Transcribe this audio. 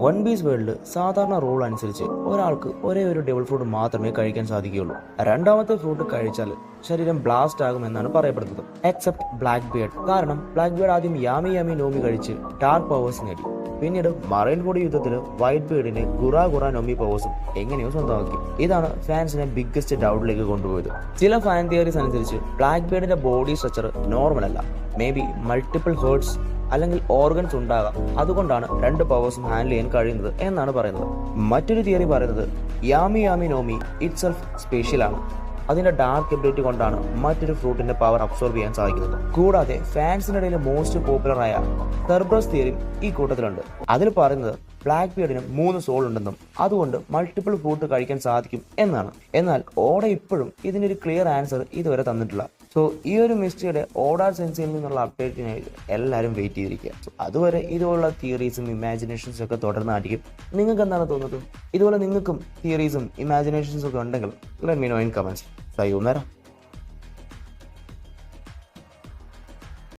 One piece വേൾഡിൽ സാധാരണ rule അനുസരിച്ച് ഒരാൾക്ക് ഒരേ ഒരു ഡബിൾ ഫ്രൂട്ട് മാത്രമേ കഴിക്കാൻ സാധിക്കുകയുള്ളൂ. രണ്ടാമത്തെ ഫ്രൂട്ട് കഴിച്ചാൽ ശരീരം ബ്ലാസ്റ്റ് ആകുമെന്നാണ് പറയപ്പെടുന്നത്. Except black beard. കാരണം ബ്ലാക്ക് ബിയർഡ് ആദ്യം യാമി യാമി നോമി കഴിച്ച് ഡാർക്ക് പവേഴ്സ് നേടി. പിന്നീട് മറൈൻ ബോഡി യുദ്ധത്തിൽ വൈറ്റ് ബീഡിനെ ഗുറ നോമി പവേഴ്സും എങ്ങനെയോ സ്വന്തമാക്കി. ഇതാണ് ഫാൻസിനെ ബിഗ്ഗസ്റ്റ് ഡൗട്ടിലേക്ക് കൊണ്ടുപോയത്. ചില ഫാൻ തിയറീസ് അനുസരിച്ച് ബ്ലാക്ക് ബീഡിന്റെ ബോഡി സ്ട്രക്ചർ നോർമൽ അല്ല. മേ ബി മൾട്ടിപ്പിൾ ഹേർട്സ് അല്ലെങ്കിൽ ഓർഗൻസ് ഉണ്ടാകാം. അതുകൊണ്ടാണ് രണ്ട് പവേഴ്സും ഹാൻഡിൽ ചെയ്യാൻ കഴിയുന്നത് എന്നാണ് പറയുന്നത്. മറ്റൊരു തിയറി പറയുന്നത് Yami Yami Naomi it self special ആണ്. അതിന്റെ ഡാർക്ക് എബിലിറ്റി കൊണ്ടാണ് മറ്റൊരു ഫ്രൂട്ടിന്റെ പവർ അബ്സോർബ് ചെയ്യാൻ സാധിക്കുന്നത്. കൂടാതെ ഫാൻസിനിടയിൽ മോസ്റ്റ് പോപ്പുലർ ആയ സെർബ്രസ് തിയറിയും ഈ കൂട്ടത്തിലുണ്ട്. അതിൽ പറയുന്നത് ബ്ലാക്ക് ബിയർഡിന് 3 സോൾ ഉണ്ടെന്നും അതുകൊണ്ട് മൾട്ടിപ്പിൾ ഫ്രൂട്ട് കഴിക്കാൻ സാധിക്കും എന്നാണ്. എന്നാൽ ഓഡ ഇപ്പോഴും ഇതിനൊരു ക്ലിയർ ആൻസർ ഇതുവരെ തന്നിട്ടില്ല. സോ ഈ ഒരു മിസ്റ്ററിയുടെ ഓഡാർ സെൻസിൽ നിന്നുള്ള അപ്ഡേറ്റിനായി എല്ലാവരും വെയിറ്റ് ചെയ്തിരിക്കുക. സോ അതുവരെ ഇതുപോലുള്ള തിയറീസും ഇമാജിനേഷൻസും ഒക്കെ തുടർന്നായിരിക്കും. നിങ്ങൾക്ക് എന്താണ് തോന്നുന്നത്? ഇതുപോലെ നിങ്ങൾക്കും തിയറീസും ഇമാജിനേഷൻസും ഒക്കെ ഉണ്ടെങ്കിൽ let me know in comments. സയൂനറ.